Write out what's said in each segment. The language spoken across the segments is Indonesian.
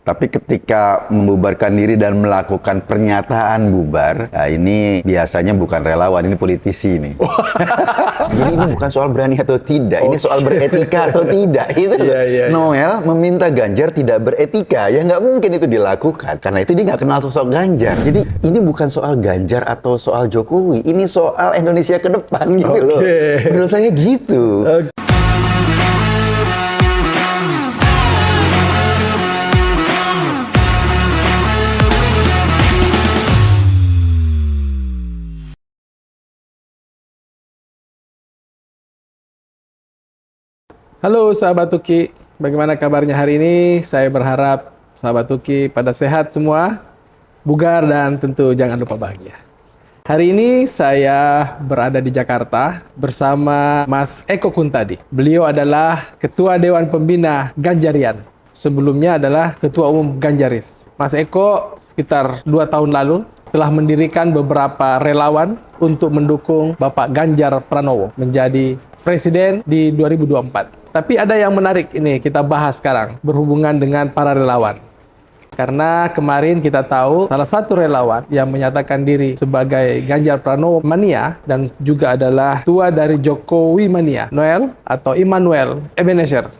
Tapi ketika membubarkan diri dan melakukan pernyataan bubar, nah ini biasanya bukan relawan, ini politisi nih. Jadi ini bukan soal berani atau tidak, ini soal beretika atau tidak. Itu loh. Noel meminta Ganjar tidak beretika, ya nggak mungkin itu dilakukan. Karena itu dia nggak kenal sosok Ganjar. Jadi ini bukan soal Ganjar atau soal Jokowi, ini soal Indonesia ke depan gitu loh. Menurut saya gitu. Halo sahabat Tuki, bagaimana kabarnya hari ini? Saya berharap sahabat Tuki pada sehat semua, bugar dan tentu jangan lupa bahagia. Hari ini saya berada di Jakarta bersama Mas Eko Kuntadi. Beliau adalah Ketua Dewan Pembina Ganjarian. Sebelumnya adalah Ketua Umum Ganjaris. Mas Eko sekitar 2 tahun lalu telah mendirikan beberapa relawan untuk mendukung Bapak Ganjar Pranowo menjadi Presiden di 2024. Tapi ada yang menarik ini kita bahas sekarang berhubungan dengan para relawan. Karena kemarin kita tahu salah satu relawan yang menyatakan diri sebagai Ganjar Pranowo Mania dan juga adalah tua dari Jokowi Mania, Noel atau Immanuel Ebenezer,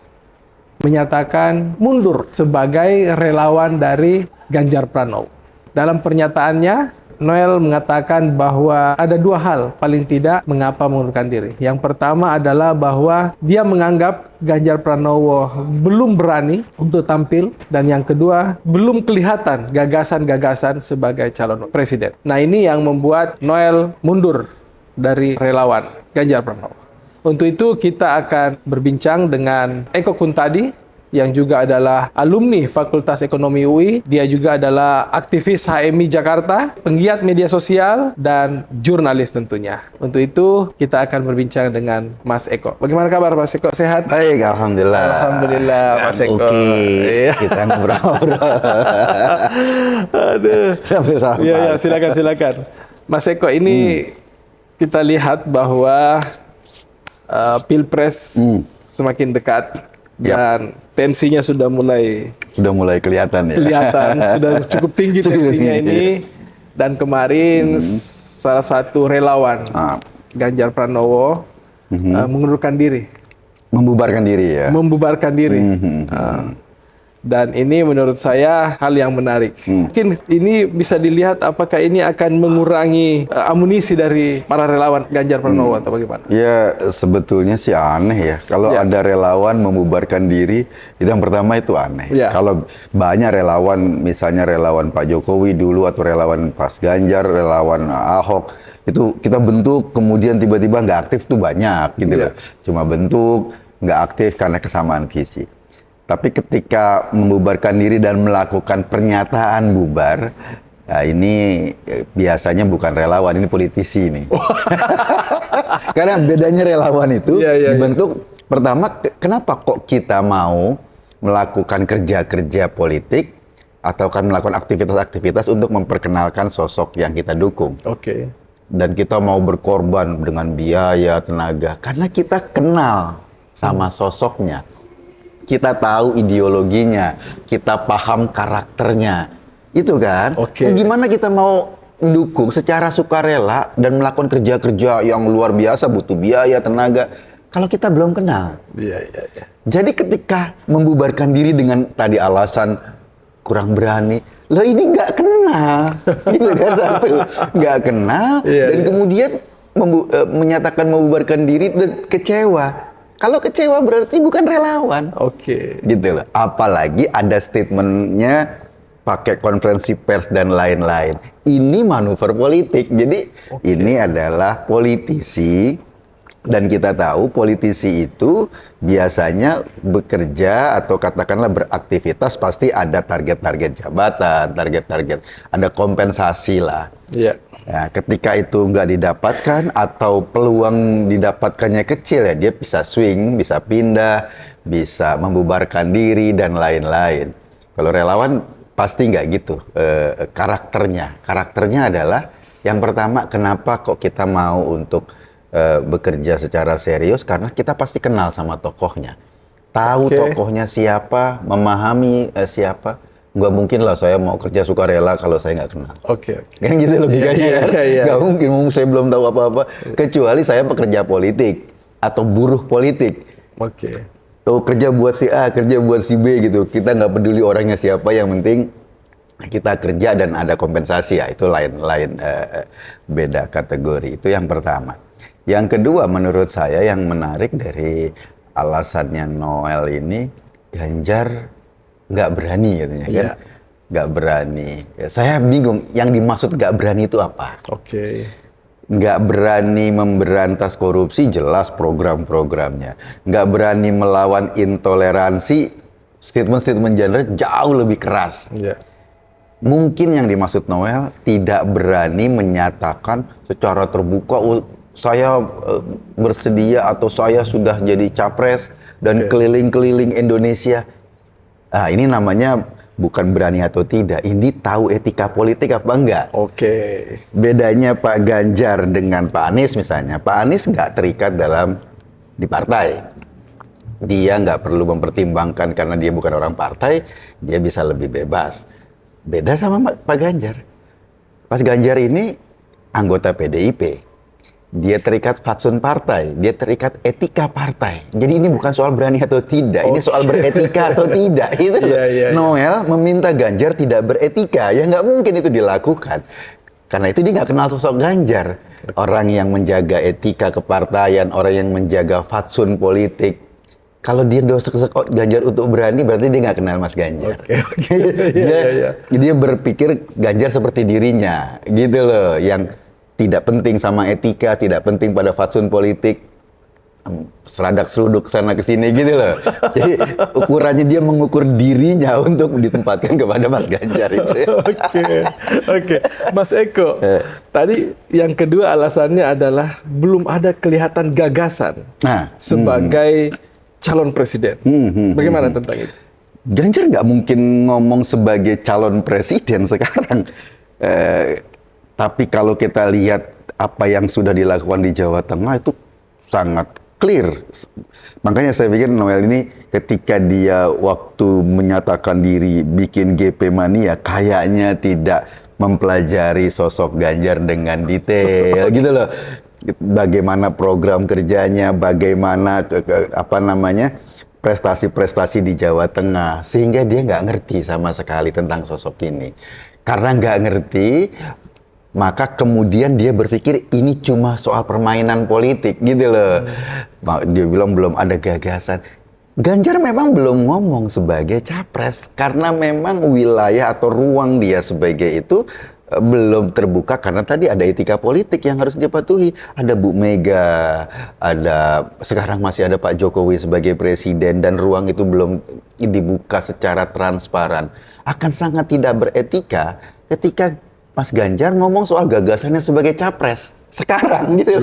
menyatakan mundur sebagai relawan dari Ganjar Pranowo. Dalam pernyataannya, Noel mengatakan bahwa ada 2 hal paling tidak mengapa mengundurkan diri. Yang pertama adalah bahwa dia menganggap Ganjar Pranowo belum berani untuk tampil, dan yang kedua belum kelihatan gagasan-gagasan sebagai calon presiden. Nah, ini yang membuat Noel mundur dari relawan Ganjar Pranowo. Untuk itu kita akan berbincang dengan Eko Kuntadi yang juga adalah alumni Fakultas Ekonomi UI. Dia juga adalah aktivis HMI Jakarta, penggiat media sosial, dan jurnalis tentunya. Untuk itu, kita akan berbincang dengan Mas Eko. Bagaimana kabar Mas Eko? Sehat? Baik, Alhamdulillah. Alhamdulillah, Mas Eko. Oke, kita ngobrol-ngobrol. Aduh. Sambil sampai. Ya, silakan. Mas Eko, ini kita lihat bahwa Pilpres semakin dekat. Dan tensinya sudah mulai kelihatan ya. Sudah cukup tinggi tensinya ini. Dan kemarin salah satu relawan Ganjar Pranowo mengundurkan diri. Membubarkan diri ya. Membubarkan diri. Dan ini menurut saya hal yang menarik. Mungkin ini bisa dilihat apakah ini akan mengurangi amunisi dari para relawan Ganjar Pranowo atau bagaimana? Ya, sebetulnya sih aneh ya. Kalau ada relawan membubarkan diri, itu yang pertama itu aneh. Kalau banyak relawan, misalnya relawan Pak Jokowi dulu atau relawan Pas Ganjar, relawan Ahok, itu kita bentuk kemudian tiba-tiba nggak aktif tuh banyak gitu loh. Cuma bentuk, nggak aktif karena kesamaan visi. Tapi ketika membubarkan diri dan melakukan pernyataan bubar, nah ini biasanya bukan relawan, ini politisi nih. Karena bedanya relawan itu dibentuk, pertama kenapa kok kita mau melakukan kerja-kerja politik atau kan melakukan aktivitas-aktivitas untuk memperkenalkan sosok yang kita dukung. Dan kita mau berkorban dengan biaya, tenaga, karena kita kenal sama sosoknya. Kita tahu ideologinya, kita paham karakternya, itu kan? Gimana kita mau mendukung secara sukarela dan melakukan kerja-kerja yang luar biasa, butuh biaya, tenaga, kalau kita belum kenal? Jadi ketika membubarkan diri dengan tadi alasan kurang berani, loh ini nggak kenal, gitu kan? Satu, nggak kenal, dan kemudian menyatakan membubarkan diri dan kecewa. Kalau kecewa berarti bukan relawan. Gitu loh. Apalagi ada statementnya pakai konferensi pers dan lain-lain. Ini manuver politik. Jadi ini adalah politisi. Dan kita tahu politisi itu biasanya bekerja atau katakanlah beraktivitas pasti ada target-target jabatan, target-target, ada kompensasi lah. Ya, ketika itu nggak didapatkan atau peluang didapatkannya kecil ya dia bisa swing, bisa pindah, bisa membubarkan diri dan lain-lain. Kalau relawan pasti nggak gitu karakternya adalah yang pertama kenapa kok kita mau untuk bekerja secara serius karena kita pasti kenal sama tokohnya, tahu tokohnya siapa, memahami siapa. nggak mungkin lah saya mau kerja sukarela kalau saya nggak kenal. Oke. Kan gitu logikanya kan? Iya. Nggak mungkin, saya belum tahu apa-apa. Kecuali saya pekerja politik atau buruh politik. Oke. Oh, kerja buat si A, kerja buat si B gitu. Kita nggak peduli orangnya siapa, yang penting kita kerja dan ada kompensasi ya. Itu lain beda kategori. Itu yang pertama. Yang kedua, menurut saya yang menarik dari alasannya Noel ini, Ganjar nggak berani katanya kan? Iya. Nggak berani. Ya, saya bingung. Yang dimaksud nggak berani itu apa? Oke. Nggak berani memberantas korupsi, jelas program-programnya. Nggak berani melawan intoleransi, statement-statement genre jauh lebih keras. Iya. Mungkin yang dimaksud Noel tidak berani menyatakan secara terbuka, saya bersedia atau saya sudah jadi capres dan keliling-keliling Indonesia. Nah, ini namanya bukan berani atau tidak, ini tahu etika politik apa enggak. Oke. Bedanya Pak Ganjar dengan Pak Anies misalnya, Pak Anies nggak terikat di partai. Dia nggak perlu mempertimbangkan karena dia bukan orang partai, dia bisa lebih bebas. Beda sama Pak Ganjar. Mas Ganjar ini anggota PDIP. Dia terikat fatsun partai, dia terikat etika partai. Jadi ini bukan soal berani atau tidak, ini soal beretika atau tidak. Itu Noel meminta Ganjar tidak beretika, ya nggak mungkin itu dilakukan. Karena itu dia nggak kenal sosok Ganjar. Orang yang menjaga etika kepartaian, orang yang menjaga fatsun politik. Kalau dia dosa Ganjar untuk berani, berarti dia nggak kenal Mas Ganjar. Dia berpikir Ganjar seperti dirinya, gitu loh, yang tidak penting sama etika, tidak penting pada fatsun politik, seradak seruduk sana kesini gitu loh. Jadi ukurannya dia mengukur dirinya untuk ditempatkan kepada Mas Ganjar itu. Oke. Mas Eko, tadi yang kedua alasannya adalah belum ada kelihatan gagasan sebagai calon presiden. Bagaimana tentang itu? Ganjar nggak mungkin ngomong sebagai calon presiden sekarang. Tapi kalau kita lihat apa yang sudah dilakukan di Jawa Tengah itu sangat clear. Makanya saya pikir Noel ini ketika dia waktu menyatakan diri bikin GP Mania kayaknya tidak mempelajari sosok Ganjar dengan detail gitu loh. Bagaimana program kerjanya, bagaimana prestasi-prestasi di Jawa Tengah, sehingga dia nggak ngerti sama sekali tentang sosok ini. Karena nggak ngerti, maka kemudian dia berpikir ini cuma soal permainan politik gitu loh. Dia bilang belum ada gagasan. Ganjar memang belum ngomong sebagai capres karena memang wilayah atau ruang dia sebagai itu belum terbuka karena tadi ada etika politik yang harus dipatuhi. Ada Bu Mega, sekarang masih ada Pak Jokowi sebagai presiden dan ruang itu belum dibuka secara transparan. Akan sangat tidak beretika ketika Mas Ganjar ngomong soal gagasannya sebagai capres sekarang gitu.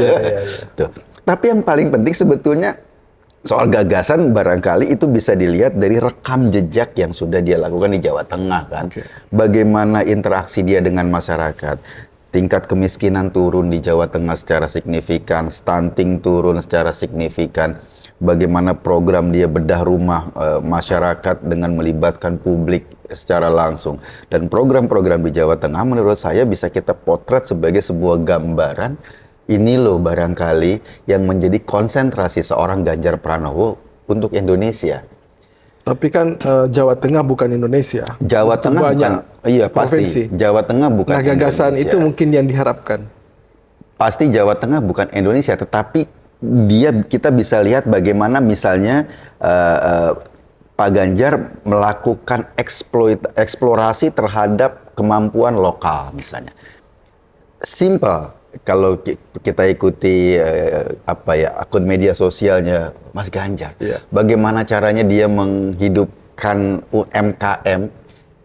Tuh. Tapi yang paling penting sebetulnya soal gagasan barangkali itu bisa dilihat dari rekam jejak yang sudah dia lakukan di Jawa Tengah kan. Bagaimana interaksi dia dengan masyarakat. Tingkat kemiskinan turun di Jawa Tengah secara signifikan, stunting turun secara signifikan. Bagaimana program dia bedah rumah masyarakat dengan melibatkan publik secara langsung. Dan program-program di Jawa Tengah menurut saya bisa kita potret sebagai sebuah gambaran. Ini loh barangkali yang menjadi konsentrasi seorang Ganjar Pranowo untuk Indonesia. Tapi kan Jawa Tengah bukan Indonesia. Jawa Tengah bukan, iya provinsi. Pasti. Jawa Tengah bukan Indonesia. Nah gagasan itu mungkin yang diharapkan. Pasti Jawa Tengah bukan Indonesia, tetapi kita bisa lihat bagaimana misalnya Pak Ganjar melakukan eksplorasi terhadap kemampuan lokal misalnya. Simple. Kalau kita ikuti akun media sosialnya Mas Ganjar, bagaimana caranya dia menghidupkan UMKM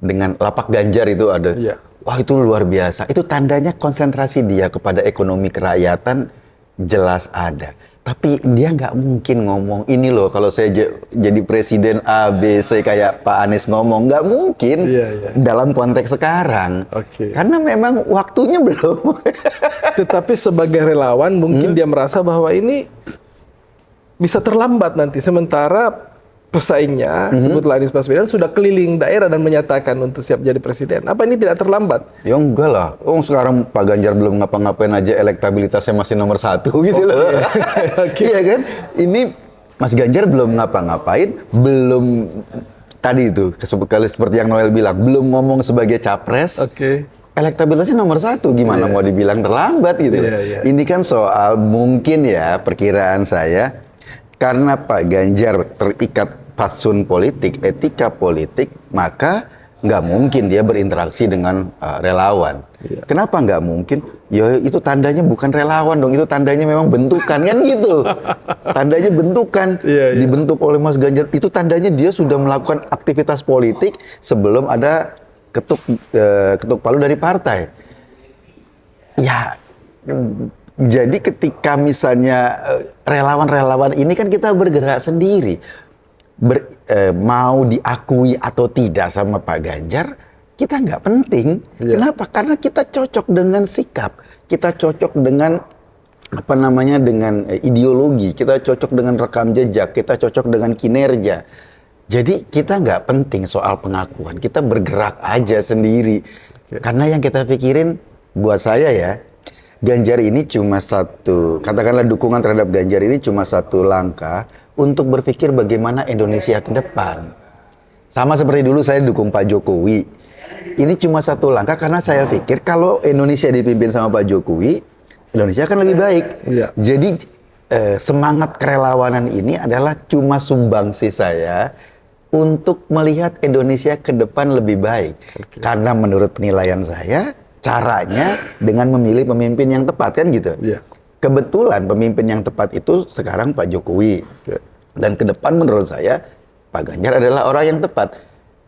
dengan lapak Ganjar itu ada, wah itu luar biasa. Itu tandanya konsentrasi dia kepada ekonomi kerakyatan jelas ada. Tapi dia nggak mungkin ngomong ini loh kalau saya jadi presiden A, B, C kayak Pak Anies ngomong. Nggak mungkin dalam konteks sekarang. Karena memang waktunya belum. Tetapi sebagai relawan mungkin dia merasa bahwa ini bisa terlambat nanti. Sementara pesaingnya, sebutlah Anies Baswedan, sudah keliling daerah dan menyatakan untuk siap jadi presiden. Apa ini tidak terlambat? Ya enggak lah. Oh, sekarang Pak Ganjar belum ngapa-ngapain aja, elektabilitasnya masih nomor 1 gitu loh. Iya kan? Ini Mas Ganjar belum ngapa-ngapain, belum tadi itu seperti yang Noel bilang, belum ngomong sebagai capres. Elektabilitasnya nomor 1, gimana mau dibilang terlambat gitu. Ini kan soal mungkin ya perkiraan saya, karena Pak Ganjar terikat fatsun politik, etika politik, maka nggak mungkin dia berinteraksi dengan relawan. Kenapa nggak mungkin? Ya itu tandanya bukan relawan dong, itu tandanya memang bentukan kan gitu. Tandanya bentukan, dibentuk oleh Mas Ganjar, itu tandanya dia sudah melakukan aktivitas politik sebelum ada ketuk palu dari partai. Ya, jadi ketika misalnya relawan-relawan ini kan kita bergerak sendiri. Mau diakui atau tidak sama Pak Ganjar, kita nggak penting. Kenapa? Karena kita cocok dengan sikap, kita cocok dengan dengan ideologi, kita cocok dengan rekam jejak, kita cocok dengan kinerja. Jadi kita nggak penting soal pengakuan, kita bergerak aja sendiri. Karena yang kita pikirin, buat saya ya, Ganjar ini cuma katakanlah dukungan terhadap Ganjar ini cuma satu langkah untuk berpikir bagaimana Indonesia ke depan. Sama seperti dulu saya dukung Pak Jokowi. Ini cuma satu langkah karena saya pikir kalau Indonesia dipimpin sama Pak Jokowi, Indonesia akan lebih baik. Jadi semangat kerelawanan ini adalah cuma sumbangsi saya untuk melihat Indonesia ke depan lebih baik. Karena menurut penilaian saya, caranya dengan memilih pemimpin yang tepat kan gitu. Kebetulan pemimpin yang tepat itu sekarang Pak Jokowi. Dan ke depan menurut saya Pak Ganjar adalah orang yang tepat.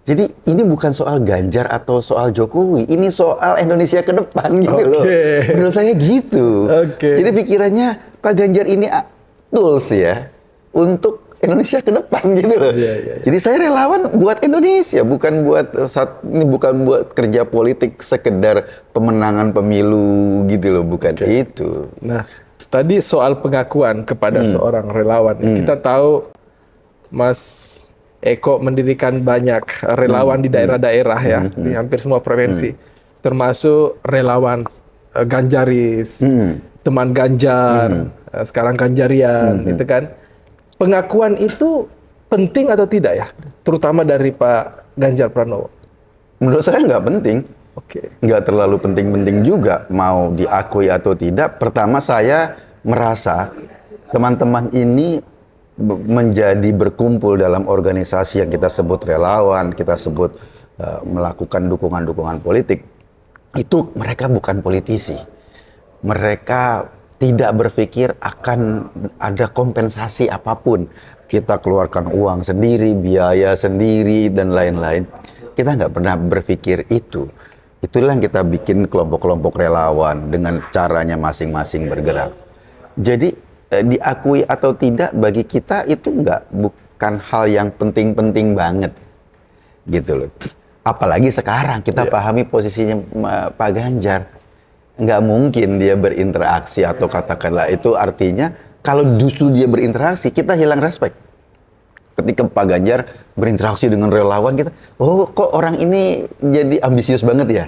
Jadi ini bukan soal Ganjar atau soal Jokowi, ini soal Indonesia ke depan gitu loh. Menurut saya gitu. Jadi pikirannya Pak Ganjar ini tools ya untuk Indonesia ke depan gitu loh. Jadi saya relawan buat Indonesia, bukan buat kerja politik sekedar pemenangan pemilu gitu loh, bukan itu. Nah, tadi soal pengakuan kepada seorang relawan. Kita tahu Mas Eko mendirikan banyak relawan di daerah-daerah ya, di hampir semua provinsi. Termasuk relawan Ganjaris, teman Ganjar, sekarang Ganjarian, gitu kan. Pengakuan itu penting atau tidak ya? Terutama dari Pak Ganjar Pranowo. Menurut saya nggak penting. Nggak terlalu penting-penting juga mau diakui atau tidak. Pertama saya merasa teman-teman ini menjadi berkumpul dalam organisasi yang kita sebut relawan, kita sebut melakukan dukungan-dukungan politik. Itu mereka bukan politisi. Mereka tidak berpikir akan ada kompensasi apapun. Kita keluarkan uang sendiri, biaya sendiri, dan lain-lain. Kita nggak pernah berpikir itu. Itulah yang kita bikin kelompok-kelompok relawan dengan caranya masing-masing bergerak. Jadi diakui atau tidak bagi kita itu bukan hal yang penting-penting banget. Gitu loh. Apalagi sekarang kita pahami posisinya Pak Ganjar. Nggak mungkin dia berinteraksi atau katakanlah itu artinya kalau justru dia berinteraksi kita hilang respect. Ketika Pak Ganjar berinteraksi dengan relawan kita, oh kok orang ini jadi ambisius banget ya?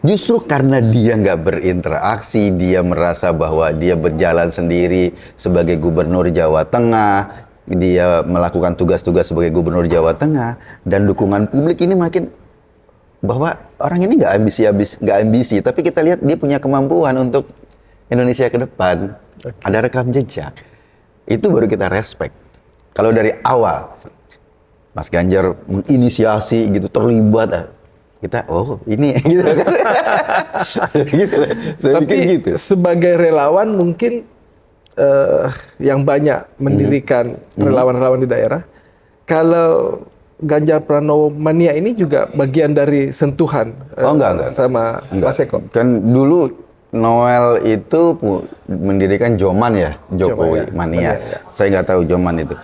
Justru karena dia nggak berinteraksi, dia merasa bahwa dia berjalan sendiri sebagai gubernur Jawa Tengah, dia melakukan tugas-tugas sebagai gubernur Jawa Tengah, dan dukungan publik ini makin bahwa orang ini nggak ambisi, tapi kita lihat dia punya kemampuan untuk Indonesia ke depan, ada rekam jejak, itu baru kita respect. Kalau dari awal Mas Ganjar menginisiasi gitu, terlibat, kita ini gitu kan. Gitu. Saya tapi pikir gitu. Sebagai relawan mungkin yang banyak mendirikan relawan-relawan di daerah, kalau Ganjar Pranowo mania ini juga bagian dari sentuhan enggak. sama Mas Eko. Kan dulu Noel itu mendirikan Joman ya, Jokowi mania. Saya nggak tahu Joman itu.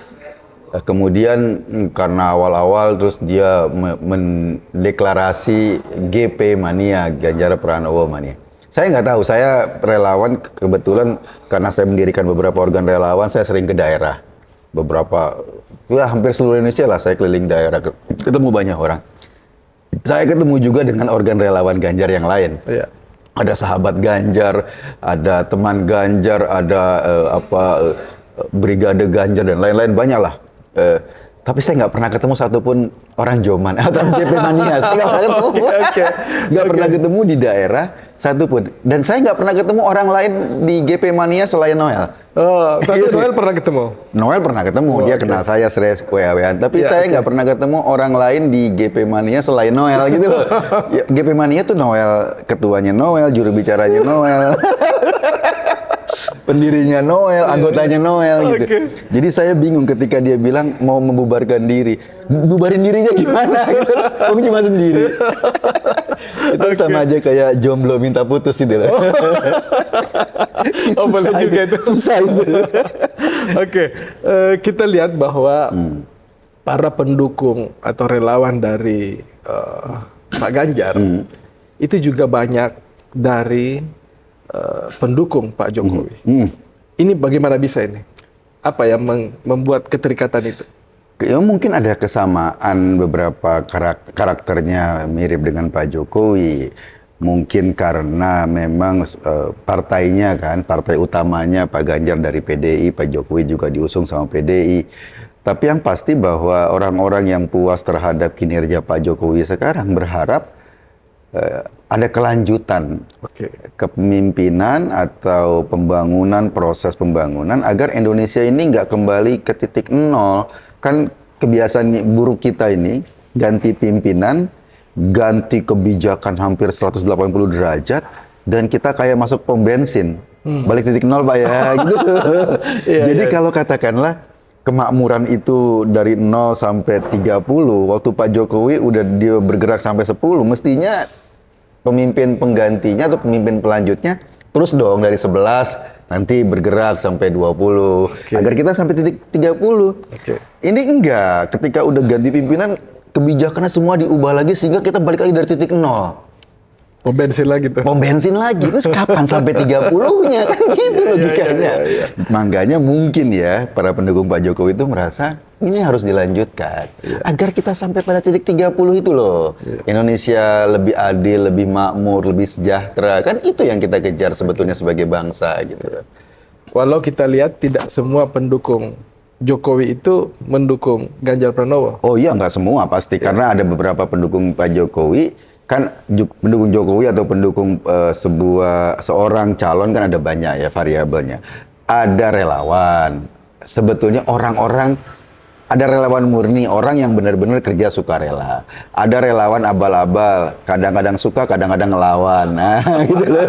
Kemudian karena awal-awal terus dia mendeklarasi GP mania, Ganjar Pranowo mania. Saya nggak tahu, saya relawan kebetulan karena saya mendirikan beberapa organ relawan, saya sering ke daerah. Beberapa Ya hampir seluruh Indonesia lah saya keliling daerah, ketemu banyak orang. Saya ketemu juga dengan organ relawan Ganjar yang lain. Iya. Ada sahabat Ganjar, ada teman Ganjar, ada brigade Ganjar dan lain-lain, banyak lah. Tapi saya nggak pernah ketemu satupun orang Joman atau GP Mania. Saya nggak pernah ketemu. Nggak pernah ketemu di daerah satupun. Dan saya nggak pernah ketemu orang lain di GP Mania selain Noel. Oh, tapi Noel pernah ketemu? Noel pernah ketemu, dia kenal saya, stres WA-WA. Tapi saya nggak pernah ketemu orang lain di GP Mania selain Noel gitu loh. Ya, GP Mania tuh Noel, ketuanya Noel, juru bicaranya Noel. Pendirinya Noel, anggotanya Noel gitu. Jadi saya bingung ketika dia bilang mau membubarkan diri. Bubarin dirinya gimana gitu. Om cuma sendiri. Itu sama aja kayak jomblo minta putus gitu loh. Oh, boleh juga itu. Susah itu. Oke, kita lihat bahwa para pendukung atau relawan dari Pak Ganjar itu juga banyak dari pendukung Pak Jokowi. Ini bagaimana bisa ini? Apa yang membuat keterikatan itu? Ya, mungkin ada kesamaan beberapa karakternya mirip dengan Pak Jokowi. Mungkin karena memang partainya kan, partai utamanya Pak Ganjar dari PDI, Pak Jokowi juga diusung sama PDI. Tapi yang pasti bahwa orang-orang yang puas terhadap kinerja Pak Jokowi sekarang berharap ada kelanjutan kepemimpinan atau pembangunan, proses pembangunan agar Indonesia ini nggak kembali ke titik nol. Kan kebiasaan buruk kita ini ganti pimpinan, ganti kebijakan hampir 180 derajat, dan kita kayak masuk pom bensin. Balik titik nol Pak ya gitu. Jadi kalau katakanlah kemakmuran itu dari 0 sampai 30, waktu Pak Jokowi udah dia bergerak sampai 10, mestinya pemimpin penggantinya atau pemimpin pelanjutnya terus dong dari 11 nanti bergerak sampai 20 agar kita sampai titik 30. Ini enggak, ketika udah ganti pimpinan kebijakannya semua diubah lagi sehingga kita balik lagi dari titik 0. Pom bensin lagi tuh. Pom bensin lagi, terus kapan sampai 30-nya? Kan gitu logikanya. Makanya mungkin ya, para pendukung Pak Jokowi itu merasa ini harus dilanjutkan. Agar kita sampai pada titik 30 itu loh. Indonesia lebih adil, lebih makmur, lebih sejahtera. Kan itu yang kita kejar sebetulnya sebagai bangsa gitu. Walau kita lihat tidak semua pendukung Jokowi itu mendukung Ganjar Pranowo. Oh iya, nggak semua pasti. Karena ada beberapa pendukung Pak Jokowi, kan pendukung Jokowi atau pendukung seorang calon kan ada banyak ya variabelnya. Ada relawan, sebetulnya orang-orang, ada relawan murni, orang yang benar-benar kerja sukarela. Ada relawan abal-abal, kadang-kadang suka, kadang-kadang ngelawan. Nah, gitu loh.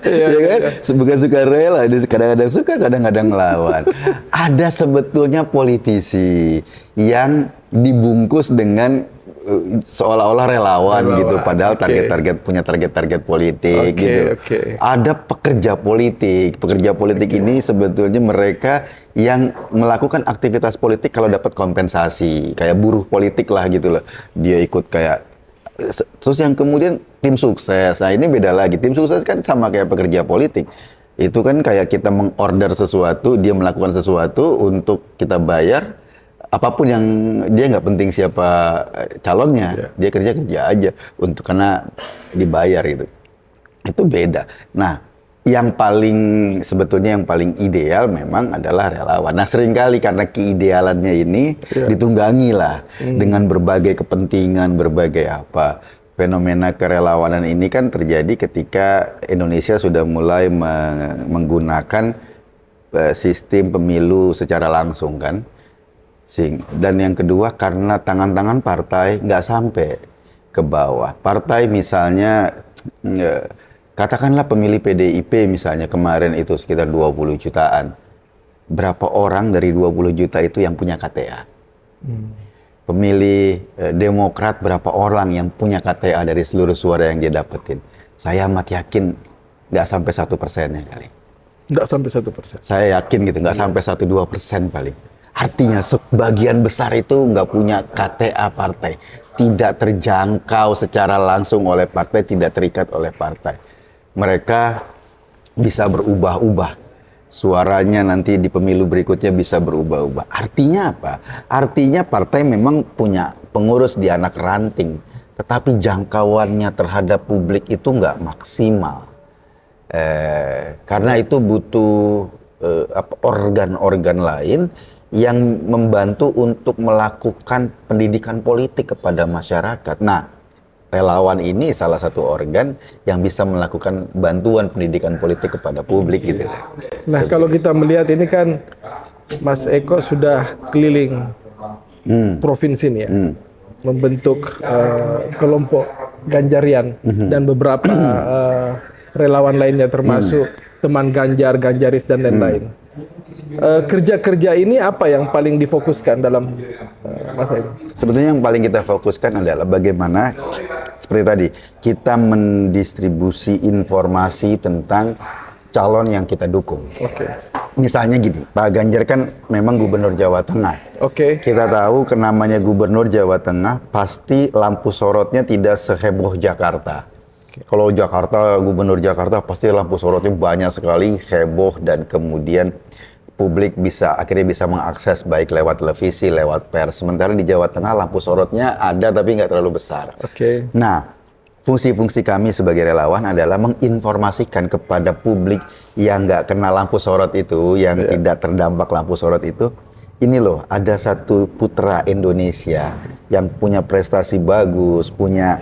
Ya kan? Bukan sukarela, kadang-kadang suka, kadang-kadang ngelawan. Ada sebetulnya politisi yang dibungkus dengan seolah-olah relawan gitu, padahal punya target-target politik gitu. Ada pekerja politik ini sebetulnya mereka yang melakukan aktivitas politik kalau dapat kompensasi, kayak buruh politik lah gitu loh. Dia ikut kayak, terus yang kemudian tim sukses. Nah ini beda lagi, tim sukses kan sama kayak pekerja politik. Itu kan kayak kita mengorder sesuatu, dia melakukan sesuatu untuk kita bayar. Apapun yang dia nggak penting siapa calonnya, dia kerja aja karena dibayar gitu. Itu beda. Nah, yang paling ideal memang adalah relawan. Nah, seringkali karena keidealannya ini ditunggangi lah dengan berbagai kepentingan, berbagai apa. Fenomena kerelawanan ini kan terjadi ketika Indonesia sudah mulai menggunakan sistem pemilu secara langsung kan. Dan yang kedua karena tangan-tangan partai nggak sampai ke bawah. Partai misalnya, katakanlah pemilih PDIP misalnya kemarin itu sekitar 20 jutaan. Berapa orang dari 20 juta itu yang punya KTA? Pemilih Demokrat berapa orang yang punya KTA dari seluruh suara yang dia dapetin? Saya amat yakin nggak sampai 1%-nya kali. Nggak sampai 1%. Saya yakin gitu, nggak sampai 1-2% paling. Artinya sebagian besar itu nggak punya KTA partai, tidak terjangkau secara langsung oleh partai, tidak terikat oleh partai. Mereka bisa berubah-ubah suaranya nanti di pemilu berikutnya bisa berubah-ubah. Artinya apa? Artinya partai memang punya pengurus di anak ranting, tetapi jangkauannya terhadap publik itu nggak maksimal. Karena itu butuh organ-organ lain yang membantu untuk melakukan pendidikan politik kepada masyarakat. Nah, relawan ini salah satu organ yang bisa melakukan bantuan pendidikan politik kepada publik gitu. Nah, kalau kita melihat ini kan Mas Eko sudah keliling provinsi nih ya, membentuk kelompok Ganjarian dan beberapa relawan lainnya termasuk teman Ganjar, Ganjaris dan lain-lain. Kerja-kerja ini apa yang paling difokuskan dalam masa ini? Sebetulnya yang paling kita fokuskan adalah bagaimana seperti tadi kita mendistribusi informasi tentang calon yang kita dukung. Misalnya gini, Pak Ganjar kan memang gubernur Jawa Tengah. Kita tahu namanya gubernur Jawa Tengah pasti lampu sorotnya tidak seheboh Jakarta. Kalau Jakarta, gubernur Jakarta pasti lampu sorotnya banyak sekali, heboh, dan kemudian publik akhirnya bisa mengakses baik lewat televisi, lewat pers. Sementara di Jawa Tengah lampu sorotnya ada tapi nggak terlalu besar. Nah, fungsi-fungsi kami sebagai relawan adalah menginformasikan kepada publik yang nggak kena lampu sorot itu, yang tidak terdampak lampu sorot itu, ini loh, ada satu putra Indonesia yang punya prestasi bagus, punya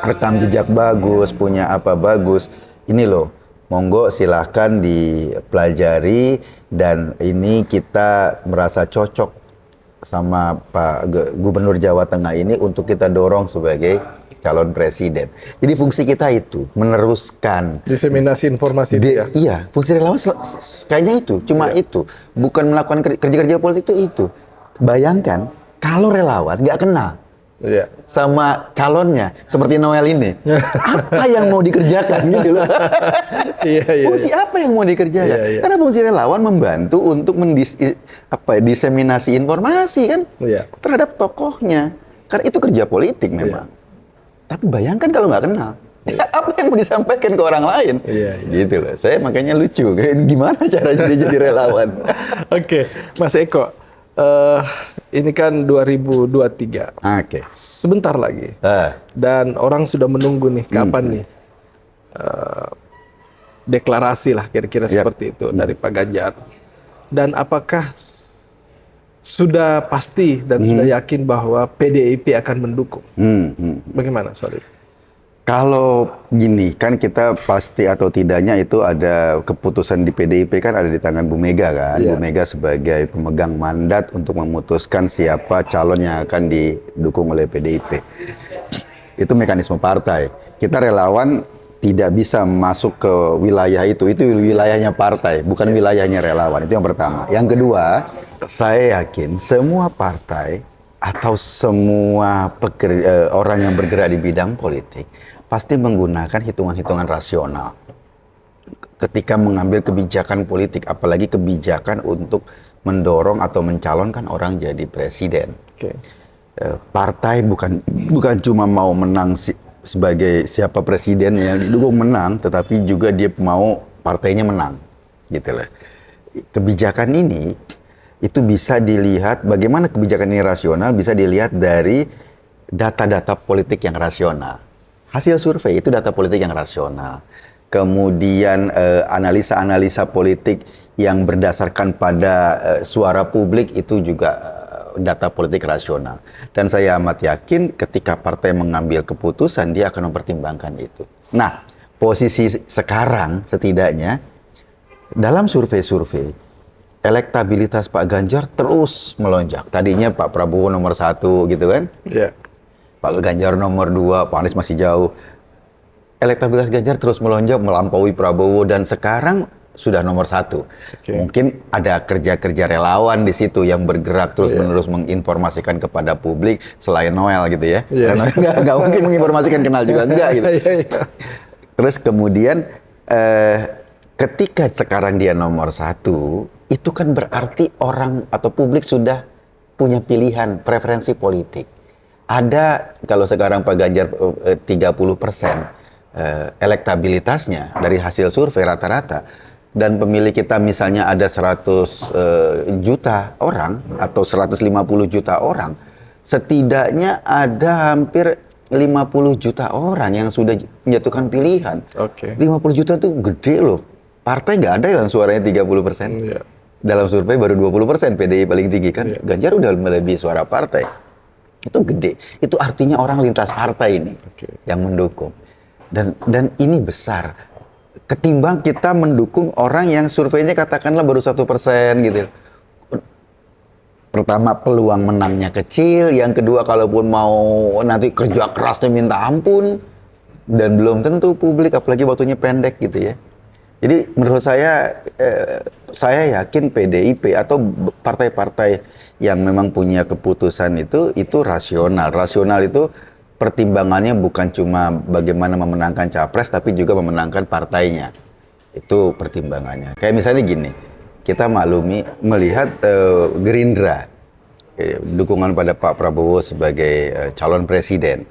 rekam jejak bagus, punya apa bagus. Ini loh, monggo silahkan dipelajari, dan ini kita merasa cocok sama Pak Gubernur Jawa Tengah ini untuk kita dorong sebagai calon presiden. Jadi fungsi kita itu meneruskan diseminasi informasi itu ya? Iya, fungsi relawan kayaknya itu, cuma itu. Bukan melakukan kerja-kerja politik itu. Bayangkan kalau relawan nggak kenal sama calonnya, seperti Noel ini, apa yang mau dikerjakan gitu loh. Fungsi apa yang mau dikerjakan? Karena fungsi relawan membantu untuk diseminasi informasi kan terhadap tokohnya. Karena itu kerja politik memang. Tapi bayangkan kalau nggak kenal, apa yang mau disampaikan ke orang lain? Gitu loh. Saya makanya lucu, gimana caranya dia jadi relawan? Mas Eko, ini kan 2023. Sebentar lagi. Dan orang sudah menunggu nih, kapan nih deklarasi lah kira-kira seperti itu dari Pak Ganjar. Dan apakah sudah pasti dan sudah yakin bahwa PDIP akan mendukung? Bagaimana soal itu? Kalau gini, kan kita pasti atau tidaknya itu ada keputusan di PDIP kan ada di tangan Bu Mega kan. Bu Mega sebagai pemegang mandat untuk memutuskan siapa calon yang akan didukung oleh PDIP. Itu mekanisme partai. Kita relawan tidak bisa masuk ke wilayah itu wilayahnya partai, bukan wilayahnya relawan. Itu yang pertama. Yang kedua, saya yakin semua partai atau semua orang yang bergerak di bidang politik pasti menggunakan hitungan-hitungan rasional ketika mengambil kebijakan politik, apalagi kebijakan untuk mendorong atau mencalonkan orang jadi presiden. Partai bukan cuma mau menang sebagai siapa presiden yang didukung menang, tetapi juga dia mau partainya menang, gitu loh. Kebijakan ini itu bisa dilihat, bagaimana kebijakan ini rasional bisa dilihat dari data-data politik yang rasional. Hasil survei itu data politik yang rasional. Kemudian analisa-analisa politik yang berdasarkan pada suara publik itu juga data politik rasional. Dan saya amat yakin ketika partai mengambil keputusan, dia akan mempertimbangkan itu. Nah, posisi sekarang setidaknya dalam survei-survei, elektabilitas Pak Ganjar terus melonjak. Tadinya Pak Prabowo nomor 1 gitu kan? Pak Ganjar nomor 2, Pak Anies masih jauh. Elektabilitas Ganjar terus melonjak, melampaui Prabowo, dan sekarang sudah nomor 1. Mungkin ada kerja-kerja relawan di situ yang bergerak terus-menerus menginformasikan kepada publik selain Noel gitu ya. Karena nggak mungkin menginformasikan, kenal juga enggak gitu. Terus kemudian ketika sekarang dia nomor 1, itu kan berarti orang atau publik sudah punya pilihan, preferensi politik. Ada, kalau sekarang Pak Ganjar 30%, elektabilitasnya dari hasil survei rata-rata, dan pemilih kita misalnya ada 100 juta orang atau 150 juta orang, setidaknya ada hampir 50 juta orang yang sudah menjatuhkan pilihan. 50 juta itu gede loh. Partai nggak ada yang suaranya 30%. Iya. Dalam survei baru 20%, PDI paling tinggi kan. Iya. Ganjar udah melebihi suara partai. Itu gede. Itu artinya orang lintas partai ini yang mendukung. Dan ini besar. Ketimbang kita mendukung orang yang surveinya katakanlah baru 1% gitu. Pertama, peluang menangnya kecil. Yang kedua, kalaupun mau nanti kerja kerasnya minta ampun. Dan belum tentu publik, apalagi waktunya pendek gitu ya. Jadi menurut saya yakin PDIP atau partai-partai yang memang punya keputusan itu rasional. Rasional itu pertimbangannya bukan cuma bagaimana memenangkan capres, tapi juga memenangkan partainya. Itu pertimbangannya. Kayak misalnya gini, kita melihat Gerindra, dukungan pada Pak Prabowo sebagai calon presiden.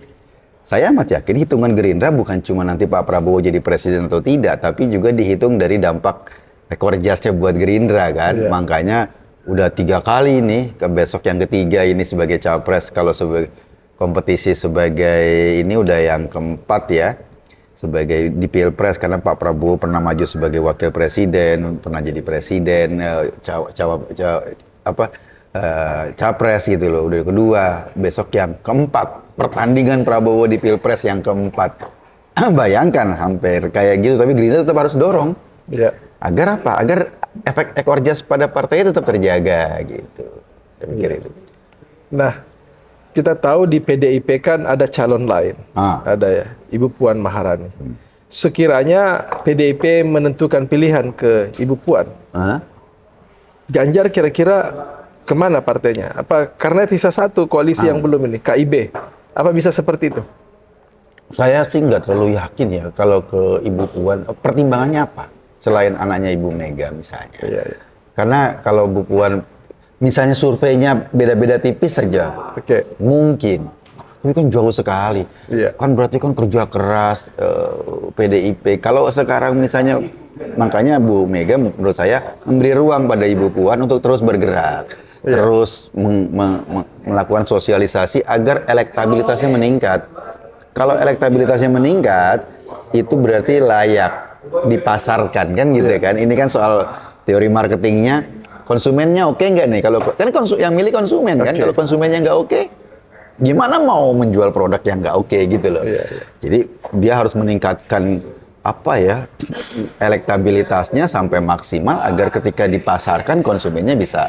Saya amat yakin hitungan Gerindra bukan cuma nanti Pak Prabowo jadi presiden atau tidak, tapi juga dihitung dari dampak ekor jasnya buat Gerindra kan. Iya. Makanya udah 3 kali nih, besok yang ketiga ini sebagai capres, kalau sebagai kompetisi sebagai ini udah yang keempat ya, sebagai di Pilpres, karena Pak Prabowo pernah maju sebagai wakil presiden, pernah jadi presiden, capres gitu loh, udah kedua, besok yang keempat, pertandingan Prabowo di Pilpres yang keempat. Bayangkan hampir kayak gitu, tapi Gerindra tetap harus dorong. Iya. Agar apa? Agar efek ekor jas pada partainya tetap terjaga gitu. Saya pikir itu. Nah, kita tahu di PDIP kan ada calon lain, ada ya, Ibu Puan Maharani. Sekiranya PDIP menentukan pilihan ke Ibu Puan, Ganjar kira-kira kemana partainya? Apa karena sisa satu koalisi yang belum ini, KIB? Apa bisa seperti itu? Saya sih nggak terlalu yakin ya kalau ke Ibu Puan. Pertimbangannya apa? Selain anaknya Ibu Mega misalnya. Iya. Karena kalau Bu Puan misalnya surveinya beda-beda tipis saja, mungkin. Tapi kan jauh sekali. Iya. Kan berarti kan kerja keras PDIP. Kalau sekarang misalnya, makanya Bu Mega menurut saya memberi ruang pada Ibu Puan untuk terus bergerak, terus melakukan sosialisasi agar elektabilitasnya meningkat. Kalau elektabilitasnya meningkat, itu berarti layak dipasarkan kan gitu kan. Ini kan soal teori marketingnya. Konsumennya oke nggak nih? Kalau kan yang milih konsumen kan. Kalau konsumennya nggak oke, gimana mau menjual produk yang nggak oke gitu loh. Jadi dia harus meningkatkan elektabilitasnya sampai maksimal agar ketika dipasarkan konsumennya bisa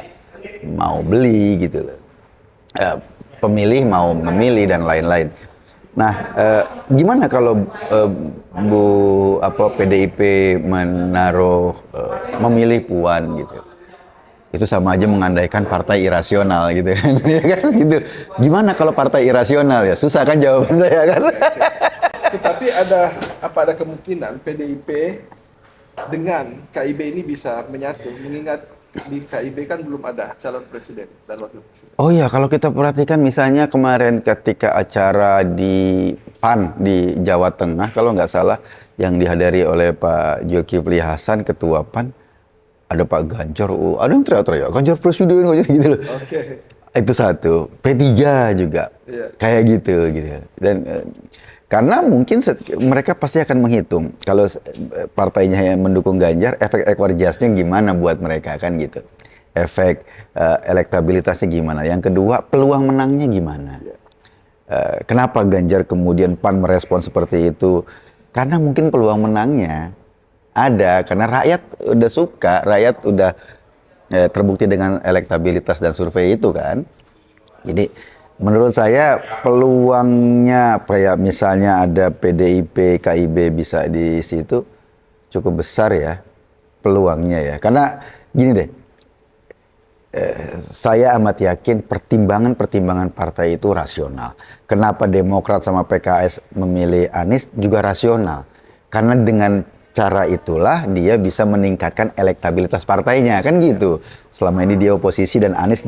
mau beli gitu loh. Pemilih mau memilih dan lain-lain. Nah, gimana kalau PDIP memilih Puan gitu? Itu sama aja mengandaikan partai irasional gitu kan. Gitu. Gimana kalau partai irasional ya? Susah kan jawaban saya kan. Tetapi ada kemungkinan PDIP dengan KIB ini bisa menyatu, mengingat di KIB kan belum ada calon presiden dan wakil presiden. Oh iya, kalau kita perhatikan misalnya kemarin ketika acara di PAN di Jawa Tengah, kalau nggak salah, yang dihadiri oleh Pak Zulkifli Hasan, Ketua PAN, ada Pak Ganjar, ada yang teriak-teriak, Ganjar presiden, gitu loh. Itu satu. P3 juga, kayak gitu. Dan karena mungkin mereka pasti akan menghitung, kalau partainya yang mendukung Ganjar, efek ekor jasnya gimana buat mereka, kan gitu. Efek elektabilitasnya gimana. Yang kedua, peluang menangnya gimana. Kenapa Ganjar kemudian PAN merespon seperti itu? Karena mungkin peluang menangnya ada, karena rakyat udah suka, rakyat udah terbukti dengan elektabilitas dan survei itu kan. Jadi menurut saya peluangnya kayak misalnya ada PDIP, KIB bisa di situ cukup besar ya peluangnya ya. Karena gini deh, saya amat yakin pertimbangan partai itu rasional. Kenapa Demokrat sama PKS memilih Anies juga rasional. Karena dengan cara itulah dia bisa meningkatkan elektabilitas partainya, kan gitu. Selama ini dia oposisi dan Anies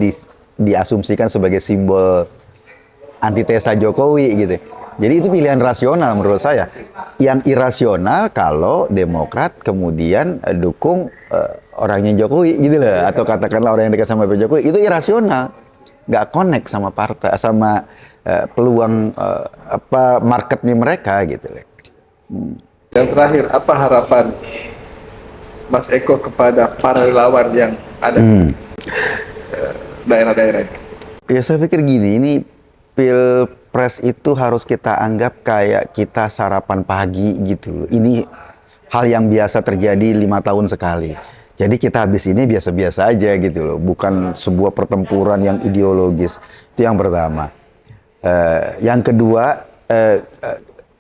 diasumsikan sebagai simbol antitesa Jokowi gitu. Jadi itu pilihan rasional menurut saya. Yang irasional kalau Demokrat kemudian dukung orangnya Jokowi gitu loh, atau katakanlah orang yang dekat sama Pak Jokowi, itu irasional, nggak connect sama partai, sama peluang marketnya mereka gitu loh. Dan terakhir, apa harapan Mas Eko kepada para relawan yang ada di daerah-daerah ini? Ya saya pikir gini, ini Pilpres itu harus kita anggap kayak kita sarapan pagi gitu. Ini hal yang biasa terjadi 5 tahun sekali. Jadi kita habis ini biasa-biasa aja gitu loh, bukan sebuah pertempuran yang ideologis. Itu yang pertama. Yang kedua,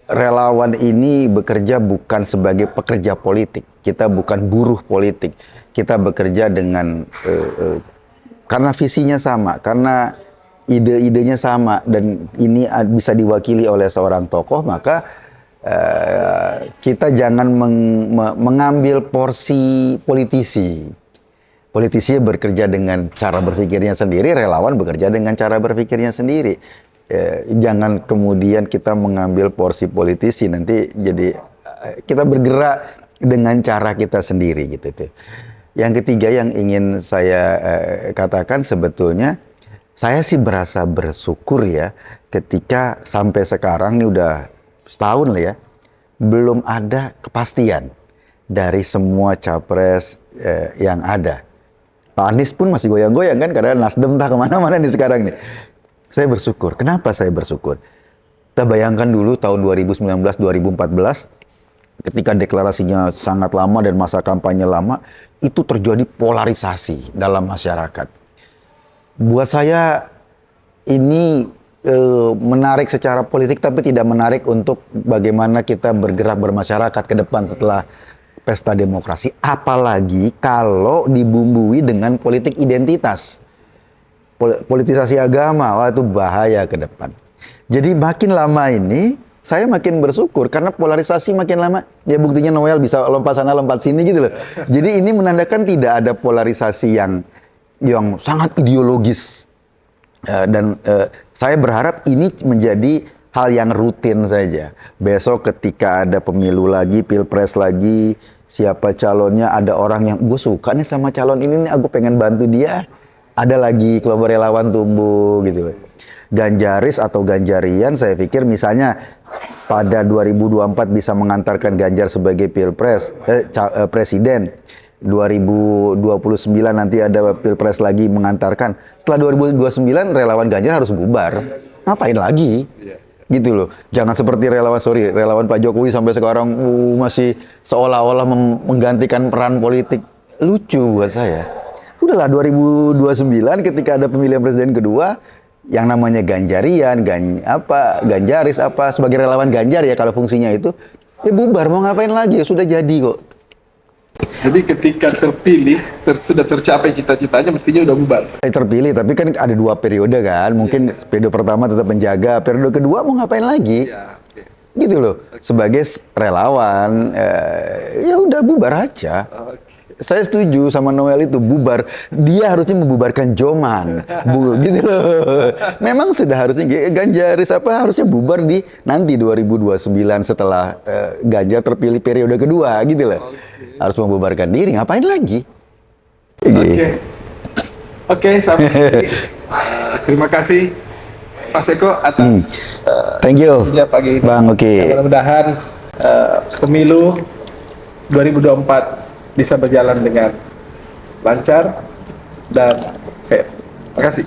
relawan ini bekerja bukan sebagai pekerja politik. Kita bukan buruh politik. Kita bekerja dengan karena visinya sama, karena ide-idenya sama, dan ini bisa diwakili oleh seorang tokoh, maka kita jangan mengambil porsi politisi. Politisi bekerja dengan cara berpikirnya sendiri, relawan bekerja dengan cara berpikirnya sendiri. Jangan kemudian kita mengambil porsi politisi, nanti jadi kita bergerak dengan cara kita sendiri gitu tuh. Yang ketiga yang ingin saya katakan, sebetulnya saya sih berasa bersyukur ya ketika sampai sekarang, ini udah setahun lah ya, belum ada kepastian dari semua capres yang ada. Pak Anies pun masih goyang-goyang kan, karena Nasdem entah kemana-mana nih sekarang nih. Saya bersyukur. Kenapa saya bersyukur? Kita bayangkan dulu tahun 2019-2014, ketika deklarasinya sangat lama dan masa kampanye lama, itu terjadi polarisasi dalam masyarakat. Buat saya ini menarik secara politik, tapi tidak menarik untuk bagaimana kita bergerak bermasyarakat ke depan setelah pesta demokrasi. Apalagi kalau dibumbui dengan politik identitas. Politisasi agama, wah itu bahaya ke depan. Jadi makin lama ini, saya makin bersyukur karena polarisasi makin lama, ya buktinya Noel bisa lompat sana lompat sini gitu loh. Jadi ini menandakan tidak ada polarisasi yang sangat ideologis. Dan saya berharap ini menjadi hal yang rutin saja. Besok ketika ada pemilu lagi, pilpres lagi, siapa calonnya, ada orang yang gue suka nih sama calon ini nih, aku pengen bantu dia. Ada lagi kelompok relawan tumbuh gitu loh. Ganjaris atau Ganjarian, saya pikir misalnya pada 2024 bisa mengantarkan Ganjar sebagai presiden. 2029 nanti ada pilpres lagi mengantarkan. Setelah 2029 relawan Ganjar harus bubar. Ngapain lagi? Gitu loh. Jangan seperti relawan Pak Jokowi sampai sekarang masih seolah-olah menggantikan peran politik. Lucu buat saya. Udahlah 2029 ketika ada pemilihan presiden kedua, yang namanya Ganjarian, Ganjaris sebagai relawan Ganjar ya kalau fungsinya itu, ya bubar, mau ngapain lagi, ya sudah jadi kok. Jadi ketika terpilih, sudah tercapai cita-citanya, mestinya udah bubar. Terpilih, tapi kan ada 2 periode kan, mungkin periode pertama tetap menjaga, periode kedua mau ngapain lagi, gitu loh. Sebagai relawan, ya udah bubar aja. Saya setuju sama Noel itu, bubar. Dia harusnya membubarkan Joman, gitu loh. Memang sudah harusnya Ganjaris harusnya bubar di nanti 2029 setelah Ganjar terpilih periode kedua, gitu loh. Harus membubarkan diri, ngapain lagi? Oke, sampai terima kasih Pak Eko atas thank you pagi ini. Bang, Mudah-mudahan pemilu 2024 bisa berjalan dengan lancar dan fair. Terima kasih.